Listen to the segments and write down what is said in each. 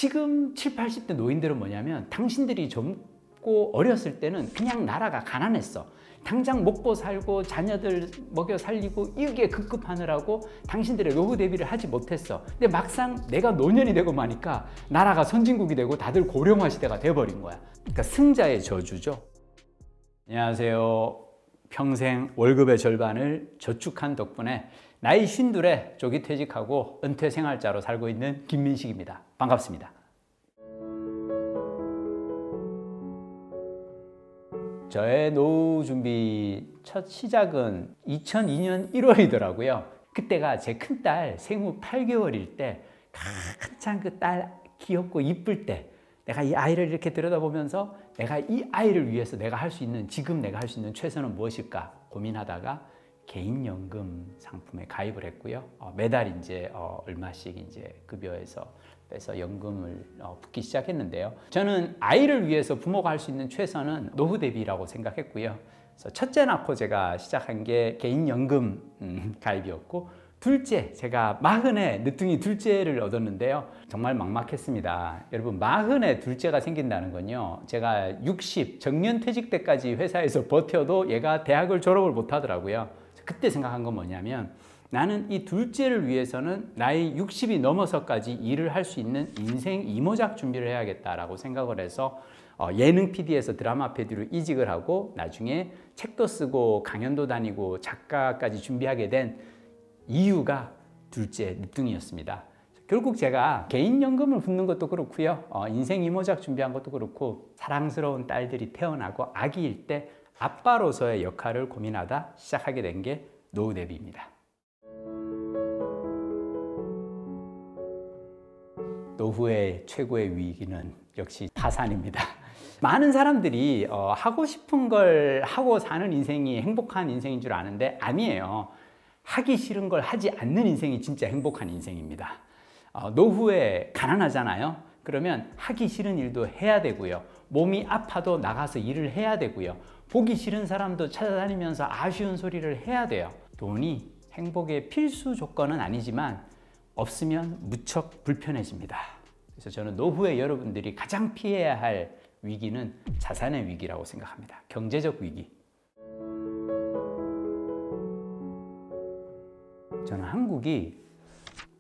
지금 7, 80대 노인들은 뭐냐면 당신들이 젊고 어렸을 때는 그냥 나라가 가난했어. 당장 먹고 살고 자녀들 먹여 살리고 이게 급급하느라고 당신들의 노후 대비를 하지 못했어. 근데 막상 내가 노년이 되고 마니까 나라가 선진국이 되고 다들 고령화 시대가 돼버린 거야. 그러니까 승자의 저주죠. 안녕하세요. 평생 월급의 절반을 저축한 덕분에 나이 52에 조기 퇴직하고 은퇴 생활자로 살고 있는 김민식입니다. 반갑습니다. 저의 노후 준비 첫 시작은 2002년 1월이더라고요. 그때가 제 큰딸 생후 8개월일 때 한창 그 딸 귀엽고 이쁠 때 내가 이 아이를 이렇게 들여다보면서 내가 이 아이를 위해서 내가 할 수 있는 지금 내가 할 수 있는 최선은 무엇일까 고민하다가 개인연금 상품에 가입을 했고요. 매달 이제 얼마씩 이제 급여에서 빼서 연금을 붓기 시작했는데요. 저는 아이를 위해서 부모가 할 수 있는 최선은 노후 대비라고 생각했고요. 그래서 첫째 낳고 제가 시작한 게 개인연금 가입이었고, 둘째, 제가 40에 늦둥이 둘째를 얻었는데요. 정말 막막했습니다. 여러분, 40에 둘째가 생긴다는 건요, 제가 60 정년퇴직 때까지 회사에서 버텨도 얘가 대학을 졸업을 못 하더라고요. 그때 생각한 건 뭐냐면, 나는 이 둘째를 위해서는 나이 60이 넘어서까지 일을 할 수 있는 인생 이모작 준비를 해야겠다라고 생각을 해서 예능 PD에서 드라마 PD로 이직을 하고 나중에 책도 쓰고 강연도 다니고 작가까지 준비하게 된 이유가 둘째 늦둥이였습니다. 결국 제가 개인연금을 붓는 것도 그렇고요, 인생 이모작 준비한 것도 그렇고, 사랑스러운 딸들이 태어나고 아기일 때 아빠로서의 역할을 고민하다 시작하게 된 게 노후 대비입니다. 노후의 최고의 위기는 역시 파산입니다. 많은 사람들이 하고 싶은 걸 하고 사는 인생이 행복한 인생인 줄 아는데 아니에요. 하기 싫은 걸 하지 않는 인생이 진짜 행복한 인생입니다. 노후에 가난하잖아요. 그러면 하기 싫은 일도 해야 되고요. 몸이 아파도 나가서 일을 해야 되고요. 보기 싫은 사람도 찾아다니면서 아쉬운 소리를 해야 돼요. 돈이 행복의 필수 조건은 아니지만 없으면 무척 불편해집니다. 그래서 저는 노후에 여러분들이 가장 피해야 할 위기는 자산의 위기라고 생각합니다. 경제적 위기. 저는 한국이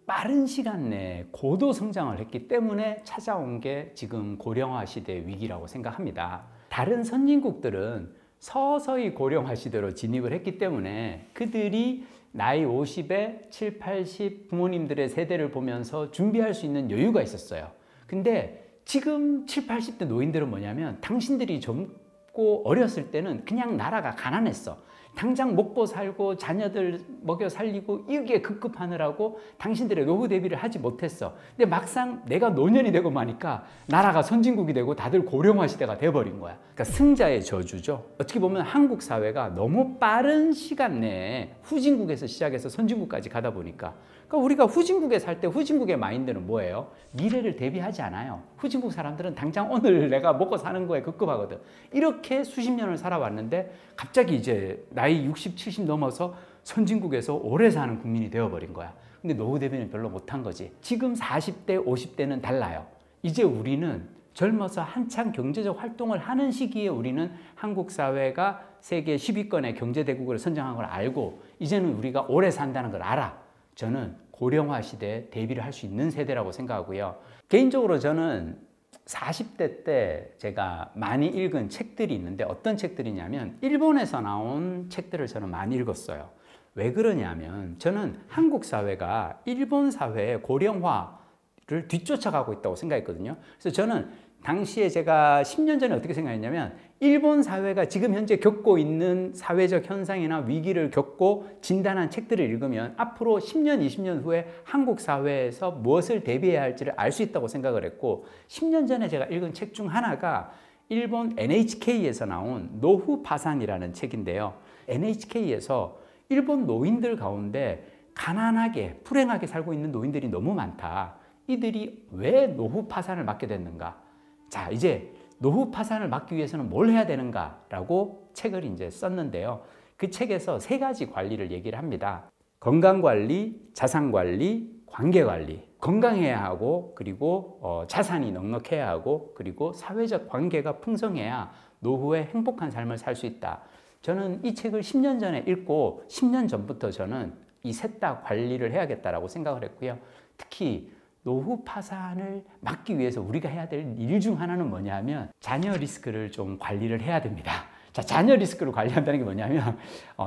빠른 시간 내에 고도 성장을 했기 때문에 찾아온 게 지금 고령화 시대의 위기라고 생각합니다. 다른 선진국들은 서서히 고령화 시대로 진입을 했기 때문에 그들이 나이 50에 7, 80 부모님들의 세대를 보면서 준비할 수 있는 여유가 있었어요. 근데 지금 7, 80대 노인들은 뭐냐면 당신들이 젊고 어렸을 때는 그냥 나라가 가난했어. 당장 먹고 살고 자녀들 먹여 살리고 이게 급급하느라고 당신들의 노후 대비를 하지 못했어. 근데 막상 내가 노년이 되고 마니까 나라가 선진국이 되고 다들 고령화 시대가 돼버린 거야. 그러니까 승자의 저주죠. 어떻게 보면 한국 사회가 너무 빠른 시간 내에 후진국에서 시작해서 선진국까지 가다 보니까, 그러니까 우리가 후진국에 살 때 후진국의 마인드는 뭐예요? 미래를 대비하지 않아요. 후진국 사람들은 당장 오늘 내가 먹고 사는 거에 급급하거든. 이렇게 수십 년을 살아왔는데 갑자기 이제 나이 60, 70 넘어서 선진국에서 오래 사는 국민이 되어버린 거야. 근데 노후 대비는 별로 못한 거지. 지금 40대, 50대는 달라요. 이제 우리는 젊어서 한창 경제적 활동을 하는 시기에 우리는 한국 사회가 세계 10위권의 경제대국으로 선정한 걸 알고 이제는 우리가 오래 산다는 걸 알아. 저는 고령화 시대에 대비를 할 수 있는 세대라고 생각하고요. 개인적으로 저는 40대 때 제가 많이 읽은 책들이 있는데 어떤 책들이냐면 일본에서 나온 책들을 저는 많이 읽었어요. 왜 그러냐면 저는 한국 사회가 일본 사회의 고령화를 뒤쫓아가고 있다고 생각했거든요. 그래서 저는 당시에 제가 10년 전에 어떻게 생각했냐면 일본 사회가 지금 현재 겪고 있는 사회적 현상이나 위기를 겪고 진단한 책들을 읽으면 앞으로 10년, 20년 후에 한국 사회에서 무엇을 대비해야 할지를 알 수 있다고 생각을 했고, 10년 전에 제가 읽은 책 중 하나가 일본 NHK에서 나온 노후 파산이라는 책인데요. NHK에서 일본 노인들 가운데 가난하게 불행하게 살고 있는 노인들이 너무 많다. 이들이 왜 노후 파산을 맞게 됐는가? 자, 이제 노후 파산을 막기 위해서는 뭘 해야 되는가라고 책을 이제 썼는데요. 그 책에서 3가지 관리를 얘기를 합니다. 건강관리, 자산관리, 관계관리, 건강해야 하고 그리고 자산이 넉넉해야 하고 그리고 사회적 관계가 풍성해야 노후에 행복한 삶을 살 수 있다. 저는 이 책을 10년 전에 읽고 10년 전부터 저는 이 셋 다 관리를 해야겠다라고 생각을 했고요. 특히 노후 파산을 막기 위해서 우리가 해야 될 일 중 하나는 뭐냐면 자녀 리스크를 좀 관리를 해야 됩니다. 자, 자녀 리스크를 관리한다는 게 뭐냐면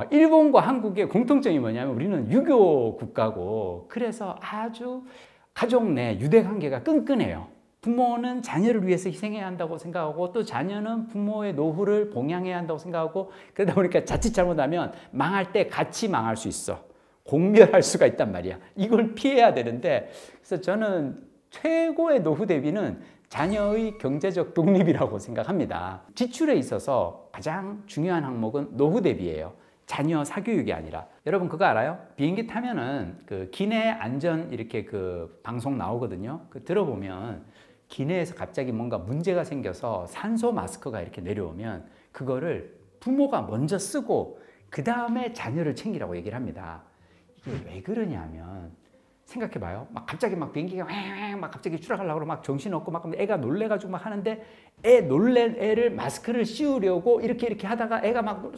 일본과 한국의 공통점이 뭐냐면 우리는 유교 국가고 그래서 아주 가족 내 유대 관계가 끈끈해요. 부모는 자녀를 위해서 희생해야 한다고 생각하고 또 자녀는 부모의 노후를 봉양해야 한다고 생각하고 그러다 보니까 자칫 잘못하면 망할 때 같이 망할 수 있어. 공멸할 수가 있단 말이야. 이걸 피해야 되는데 그래서 저는 최고의 노후 대비는 자녀의 경제적 독립이라고 생각합니다. 지출에 있어서 가장 중요한 항목은 노후 대비예요. 자녀 사교육이 아니라. 여러분 그거 알아요? 비행기 타면은 그 기내 안전 이렇게 그 방송 나오거든요. 그 들어보면 기내에서 갑자기 뭔가 문제가 생겨서 산소 마스크가 이렇게 내려오면 그거를 부모가 먼저 쓰고 그 다음에 자녀를 챙기라고 얘기를 합니다. 이게 왜 그러냐면 생각해봐요. 막 갑자기 막 비행기가 막 갑자기 추락하려고 막 정신없고 막 애가 놀래가지고 막 하는데 애 놀랜 애를 마스크를 씌우려고 이렇게 하다가 애가 막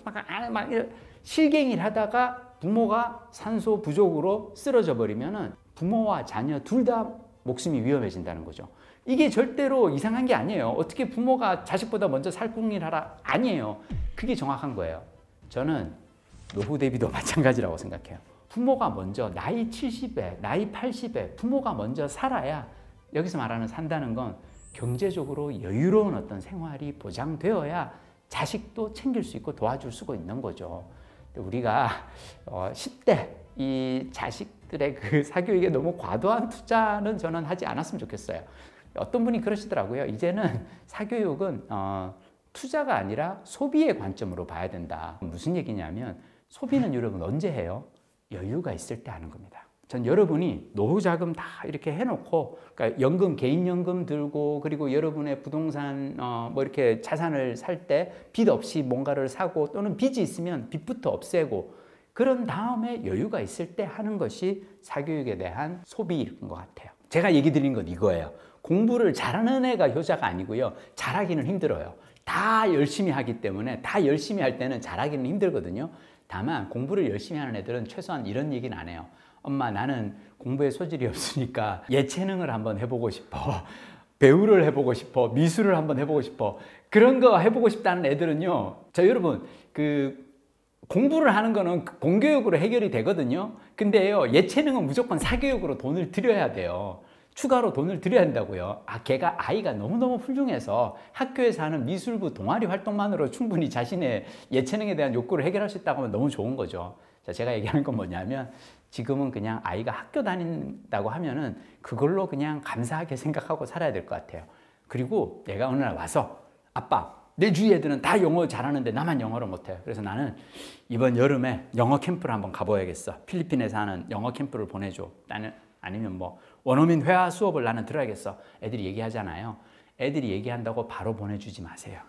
실갱이를 하다가 부모가 산소 부족으로 쓰러져 버리면은 부모와 자녀 둘 다 목숨이 위험해진다는 거죠. 이게 절대로 이상한 게 아니에요. 어떻게 부모가 자식보다 먼저 살궁리를 하라? 아니에요. 그게 정확한 거예요. 저는 노후 대비도 마찬가지라고 생각해요. 부모가 먼저 나이 70에 나이 80에 부모가 먼저 살아야 여기서 말하는 산다는 건 경제적으로 여유로운 어떤 생활이 보장되어야 자식도 챙길 수 있고 도와줄 수가 있는 거죠. 우리가 10대 이 자식들의 그 사교육에 너무 과도한 투자는 저는 하지 않았으면 좋겠어요. 어떤 분이 그러시더라고요. 이제는 사교육은 투자가 아니라 소비의 관점으로 봐야 된다. 무슨 얘기냐면 소비는 여러분 언제 해요? 여유가 있을 때 하는 겁니다. 전 여러분이 노후 자금 다 이렇게 해놓고, 그러니까 연금, 개인연금 들고, 그리고 여러분의 부동산, 뭐 이렇게 자산을 살 때 빚 없이 뭔가를 사고, 또는 빚이 있으면 빚부터 없애고, 그런 다음에 여유가 있을 때 하는 것이 사교육에 대한 소비인 것 같아요. 제가 얘기 드린 건 이거예요. 공부를 잘하는 애가 효자가 아니고요. 잘하기는 힘들어요. 다 열심히 하기 때문에, 다 열심히 할 때는 잘하기는 힘들거든요. 다만 공부를 열심히 하는 애들은 최소한 이런 얘기는 안 해요. 엄마 나는 공부에 소질이 없으니까 예체능을 한번 해보고 싶어. 배우를 해보고 싶어. 미술을 한번 해보고 싶어. 그런 거 해보고 싶다는 애들은요. 여러분 그 공부를 하는 거는 공교육으로 해결이 되거든요. 근데요 예체능은 무조건 사교육으로 돈을 들여야 돼요. 추가로 돈을 들여야 한다고요. 아이가 너무너무 훌륭해서 학교에서 하는 미술부 동아리 활동만으로 충분히 자신의 예체능에 대한 욕구를 해결할 수 있다고 하면 너무 좋은 거죠. 자, 제가 얘기하는 건 뭐냐면 지금은 그냥 아이가 학교 다닌다고 하면은 그걸로 그냥 감사하게 생각하고 살아야 될 것 같아요. 그리고 내가 어느 날 와서 아빠, 내 주위 애들은 다 영어 잘하는데 나만 영어를 못해. 그래서 나는 이번 여름에 영어 캠프를 한번 가봐야겠어. 필리핀에서 하는 영어 캠프를 보내줘. 나는 아니면 뭐 원어민 회화 수업을 나는 들어야겠어. 애들이 얘기하잖아요. 애들이 얘기한다고 바로 보내주지 마세요.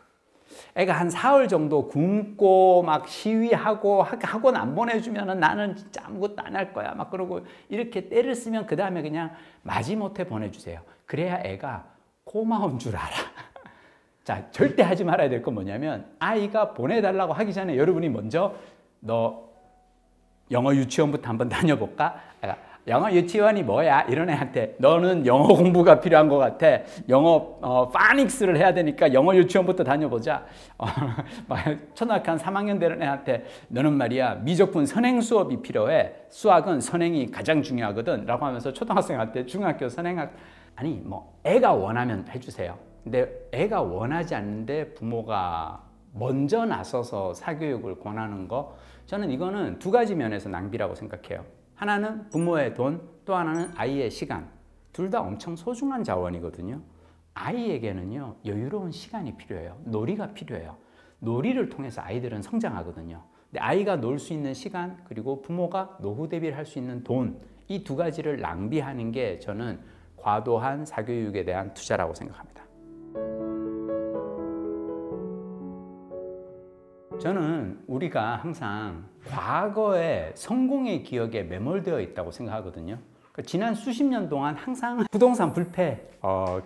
애가 한 4월 정도 굶고 막 시위하고 학원 안 보내주면은 나는 진짜 아무것도 안 할 거야. 막 그러고 이렇게 때를 쓰면 그 다음에 그냥 마지못해 보내주세요. 그래야 애가 고마운 줄 알아. 자, 절대 하지 말아야 될 건 뭐냐면 아이가 보내달라고 하기 전에 여러분이 먼저 너 영어 유치원부터 한번 다녀볼까? 영어 유치원이 뭐야? 이런 애한테 너는 영어 공부가 필요한 것 같아. 영어 파닉스를 해야 되니까 영어 유치원부터 다녀보자. 초등학교 한 3학년 되는 애한테 너는 말이야 미적분 선행 수업이 필요해. 수학은 선행이 가장 중요하거든 라고 하면서 초등학생한테 중학교 선행학 아니 뭐 애가 원하면 해주세요. 근데 애가 원하지 않는데 부모가 먼저 나서서 사교육을 권하는 거 저는 이거는 두 가지 면에서 낭비라고 생각해요. 하나는 부모의 돈, 또 하나는 아이의 시간. 둘 다 엄청 소중한 자원이거든요. 아이에게는요, 여유로운 시간이 필요해요. 놀이가 필요해요. 놀이를 통해서 아이들은 성장하거든요. 근데 아이가 놀 수 있는 시간, 그리고 부모가 노후 대비를 할 수 있는 돈, 이 두 가지를 낭비하는 게 저는 과도한 사교육에 대한 투자라고 생각합니다. 저는 우리가 항상 과거의 성공의 기억에 매몰되어 있다고 생각하거든요. 지난 수십 년 동안 항상 부동산 불패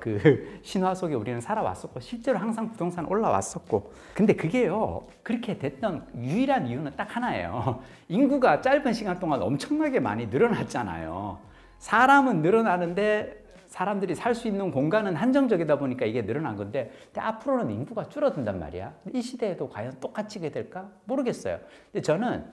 그 신화 속에 우리는 살아왔었고 실제로 항상 부동산 올라왔었고 근데 그게요 그렇게 됐던 유일한 이유는 딱 하나예요. 인구가 짧은 시간 동안 엄청나게 많이 늘어났잖아요. 사람은 늘어나는데 사람들이 살 수 있는 공간은 한정적이다 보니까 이게 늘어난 건데 근데 앞으로는 인구가 줄어든단 말이야. 이 시대에도 과연 똑같이 될까? 모르겠어요. 근데 저는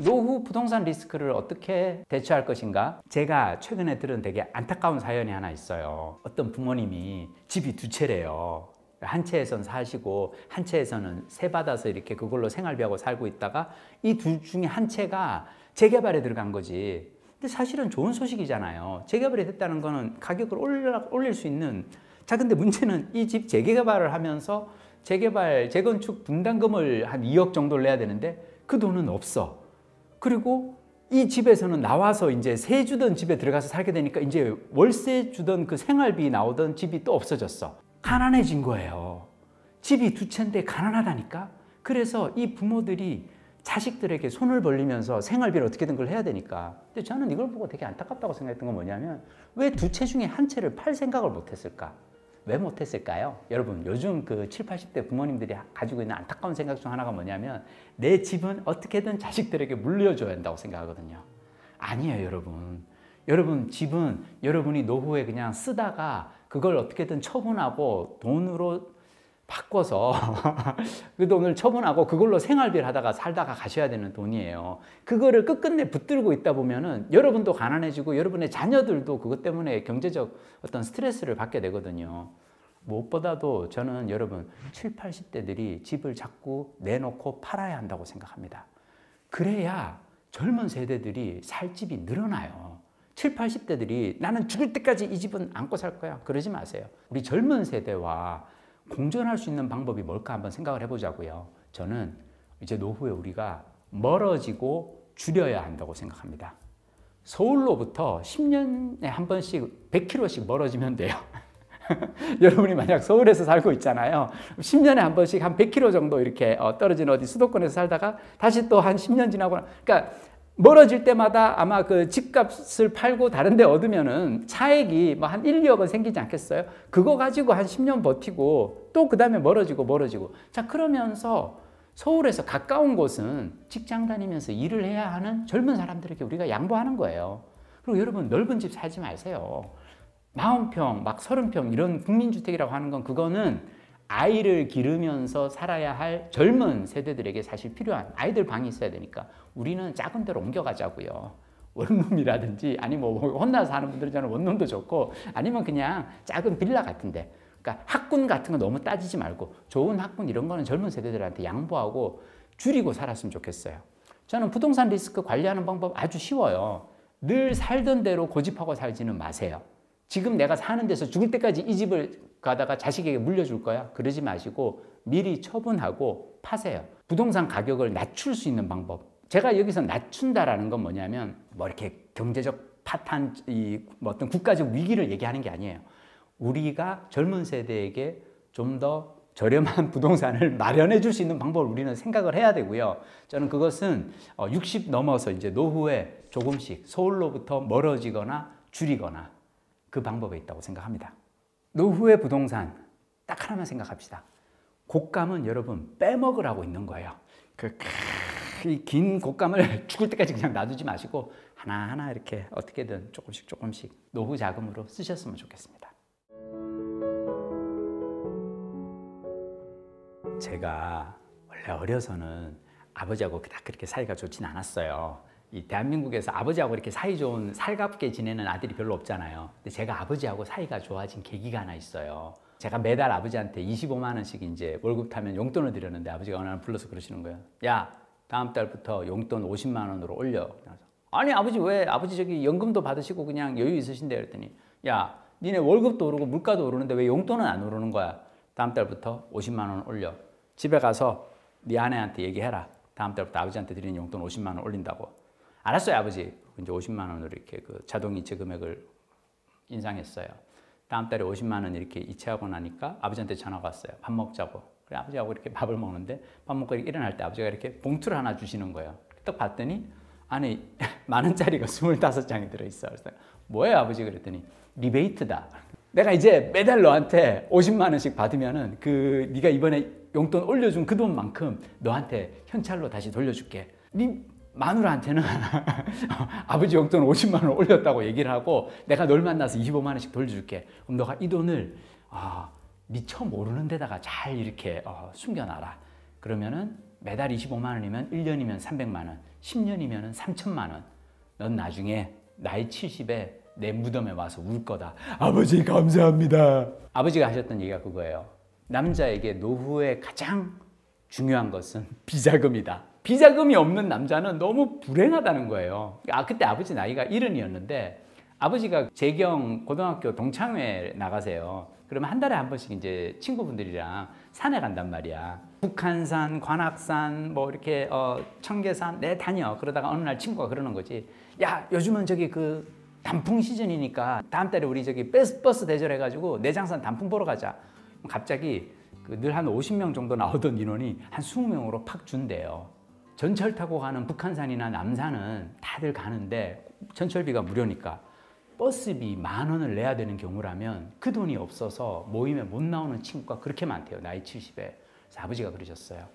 노후 부동산 리스크를 어떻게 대처할 것인가? 제가 최근에 들은 되게 안타까운 사연이 하나 있어요. 어떤 부모님이 집이 두 채래요. 한 채에선 사시고 한 채에서는 세 받아서 이렇게 그걸로 생활비하고 살고 있다가 이 둘 중에 한 채가 재개발에 들어간 거지. 근데 사실은 좋은 소식이잖아요. 재개발이 됐다는 거는 가격을 올릴 수 있는. 자, 근데 문제는 이 집 재개발을 하면서 재건축 분담금을 한 2억 정도를 내야 되는데 그 돈은 없어. 그리고 이 집에서는 나와서 이제 세 주던 집에 들어가서 살게 되니까 이제 월세 주던 그 생활비 나오던 집이 또 없어졌어. 가난해진 거예요. 집이 두 채인데 가난하다니까. 그래서 이 부모들이 자식들에게 손을 벌리면서 생활비를 어떻게든 걸 해야 되니까. 근데 저는 이걸 보고 되게 안타깝다고 생각했던 건 뭐냐면 왜 두 채 중에 한 채를 팔 생각을 못했을까? 왜 못했을까요? 여러분 요즘 그 70, 80대 부모님들이 가지고 있는 안타까운 생각 중 하나가 뭐냐면 내 집은 어떻게든 자식들에게 물려줘야 한다고 생각하거든요. 아니에요 여러분. 여러분 집은 여러분이 노후에 그냥 쓰다가 그걸 어떻게든 처분하고 돈으로 바꿔서 그 돈을 처분하고 그걸로 생활비를 하다가 살다가 가셔야 되는 돈이에요. 그거를 끝끝내 붙들고 있다 보면은 여러분도 가난해지고 여러분의 자녀들도 그것 때문에 경제적 어떤 스트레스를 받게 되거든요. 무엇보다도 저는 여러분 70, 80대들이 집을 자꾸 내놓고 팔아야 한다고 생각합니다. 그래야 젊은 세대들이 살 집이 늘어나요. 70, 80대들이 나는 죽을 때까지 이 집은 안고 살 거야. 그러지 마세요. 우리 젊은 세대와 공존할 수 있는 방법이 뭘까 한번 생각을 해보자고요. 저는 이제 노후에 우리가 멀어지고 줄여야 한다고 생각합니다. 서울로부터 10년에 한 번씩 100km씩 멀어지면 돼요. 여러분이 만약 서울에서 살고 있잖아요. 10년에 한 번씩 한 100km 정도 이렇게 떨어진 어디 수도권에서 살다가 다시 또 한 10년 지나고 그러니까 멀어질 때마다 아마 그 집값을 팔고 다른 데 얻으면은 차액이 뭐 한 1, 2억은 생기지 않겠어요? 그거 가지고 한 10년 버티고 또 그 다음에 멀어지고. 자, 그러면서 서울에서 가까운 곳은 직장 다니면서 일을 해야 하는 젊은 사람들에게 우리가 양보하는 거예요. 그리고 여러분 넓은 집 살지 마세요. 40평, 막 30평 이런 국민주택이라고 하는 건 그거는 아이를 기르면서 살아야 할 젊은 세대들에게 사실 필요한 아이들 방이 있어야 되니까 우리는 작은 데로 옮겨가자고요. 원룸이라든지 아니 뭐 혼자 사는 분들은 저는 원룸도 좋고 아니면 그냥 작은 빌라 같은데 그러니까 학군 같은 거 너무 따지지 말고 좋은 학군 이런 거는 젊은 세대들한테 양보하고 줄이고 살았으면 좋겠어요. 저는 부동산 리스크 관리하는 방법 아주 쉬워요. 늘 살던 대로 고집하고 살지는 마세요. 지금 내가 사는 데서 죽을 때까지 이 집을 가다가 자식에게 물려줄 거야? 그러지 마시고 미리 처분하고 파세요. 부동산 가격을 낮출 수 있는 방법. 제가 여기서 낮춘다라는 건 뭐냐면 뭐 이렇게 경제적 파탄, 뭐 어떤 국가적 위기를 얘기하는 게 아니에요. 우리가 젊은 세대에게 좀 더 저렴한 부동산을 마련해 줄 수 있는 방법을 우리는 생각을 해야 되고요. 저는 그것은 60 넘어서 이제 노후에 조금씩 서울로부터 멀어지거나 줄이거나 그 방법에 있다고 생각합니다. 노후의 부동산 딱 하나만 생각합시다. 곡감은 여러분 빼먹으라고 있는 거예요. 그 긴 곡감을 죽을 때까지 그냥 놔두지 마시고 하나하나 이렇게 어떻게든 조금씩 노후 자금으로 쓰셨으면 좋겠습니다. 제가 원래 어려서는 아버지하고 딱 그렇게 사이가 좋진 않았어요. 이 대한민국에서 아버지하고 이렇게 사이 좋은 살갑게 지내는 아들이 별로 없잖아요. 근데 제가 아버지하고 사이가 좋아진 계기가 하나 있어요. 제가 매달 아버지한테 25만 원씩 이제 월급 타면 용돈을 드렸는데 아버지가 어느 날 불러서 그러시는 거예요. 야, 다음 달부터 용돈 50만 원으로 올려. 아니 아버지 왜? 아버지 저기 연금도 받으시고 그냥 여유 있으신데 그랬더니 야, 니네 월급도 오르고 물가도 오르는데 왜 용돈은 안 오르는 거야? 다음 달부터 50만 원 올려. 집에 가서 네 아내한테 얘기해라. 다음 달부터 아버지한테 드리는 용돈 50만 원 올린다고. 알았어요 아버지. 이제 50만 원으로 이렇게 그 자동이체 금액을 인상했어요. 다음 달에 50만 원 이렇게 이체하고 나니까 아버지한테 전화가 왔어요. 밥 먹자고. 그래 아버지하고 이렇게 밥을 먹는데 밥 먹고 일어날 때 아버지가 이렇게 봉투를 하나 주시는 거예요. 딱 봤더니 안에 만 원짜리가 25장이 들어있어. 그래서 뭐예요 아버지? 그랬더니 리베이트다. 내가 이제 매달 너한테 50만 원씩 받으면은 네가 이번에 용돈 올려준 그 돈만큼 너한테 현찰로 다시 돌려줄게. 네 마누라한테는 아버지 용돈 50만 원 올렸다고 얘기를 하고 내가 널 만나서 25만 원씩 돌려줄게. 그럼 너가 이 돈을 미처 모르는 데다가 잘 이렇게 숨겨놔라. 그러면은 매달 25만 원이면 1년이면 300만 원, 10년이면 3천만 원. 넌 나중에 나이 70에 내 무덤에 와서 울 거다. 아버지 감사합니다. 아버지가 하셨던 얘기가 그거예요. 남자에게 노후에 가장 중요한 것은 비자금이다. 비자금이 없는 남자는 너무 불행하다는 거예요. 그때 아버지 나이가 70이었는데 아버지가 재경 고등학교 동창회 나가세요. 그러면 한 달에 한 번씩 이제 친구분들이랑 산에 간단 말이야. 북한산, 관악산, 뭐 이렇게 청계산 내 다녀. 그러다가 어느 날 친구가 그러는 거지. 야, 요즘은 저기 단풍 시즌이니까 다음 달에 우리 저기 버스 대절해가지고 내장산 단풍 보러 가자. 갑자기 늘 한 50명 정도 나오던 인원이 한 20명으로 팍 준대요. 전철 타고 가는 북한산이나 남산은 다들 가는데 전철비가 무료니까 버스비 10,000원을 내야 되는 경우라면 그 돈이 없어서 모임에 못 나오는 친구가 그렇게 많대요. 나이 70에. 그래서 아버지가 그러셨어요.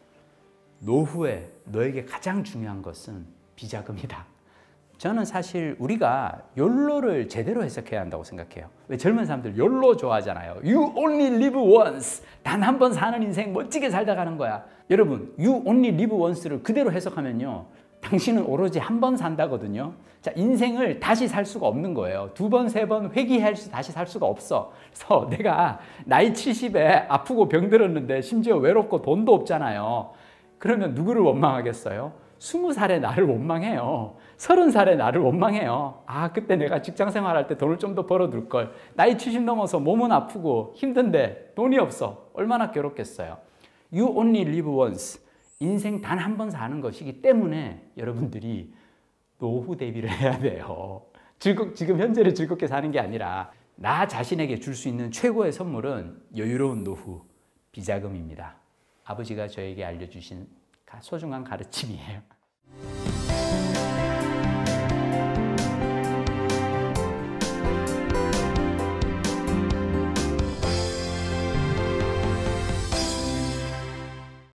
노후에 너에게 가장 중요한 것은 비자금이다. 저는 사실 우리가 욜로를 제대로 해석해야 한다고 생각해요. 왜 젊은 사람들 욜로 좋아하잖아요. You only live once. 단 한 번 사는 인생 멋지게 살다 가는 거야. 여러분, You only live once를 그대로 해석하면요. 당신은 오로지 한 번 산다거든요. 자, 인생을 다시 살 수가 없는 거예요. 2번, 3번 회귀해서 다시 살 수가 없어. 그래서 내가 나이 70에 아프고 병들었는데 심지어 외롭고 돈도 없잖아요. 그러면 누구를 원망하겠어요? 20살의 나를 원망해요. 30살의 나를 원망해요. 그때 내가 직장 생활할 때 돈을 좀 더 벌어둘 걸. 나이 70 넘어서 몸은 아프고 힘든데 돈이 없어. 얼마나 괴롭겠어요. You only live once. 인생 단 한 번 사는 것이기 때문에 여러분들이 노후 대비를 해야 돼요. 지금 현재를 즐겁게 사는 게 아니라 나 자신에게 줄 수 있는 최고의 선물은 여유로운 노후, 비자금입니다. 아버지가 저에게 알려주신 소중한 가르침이에요.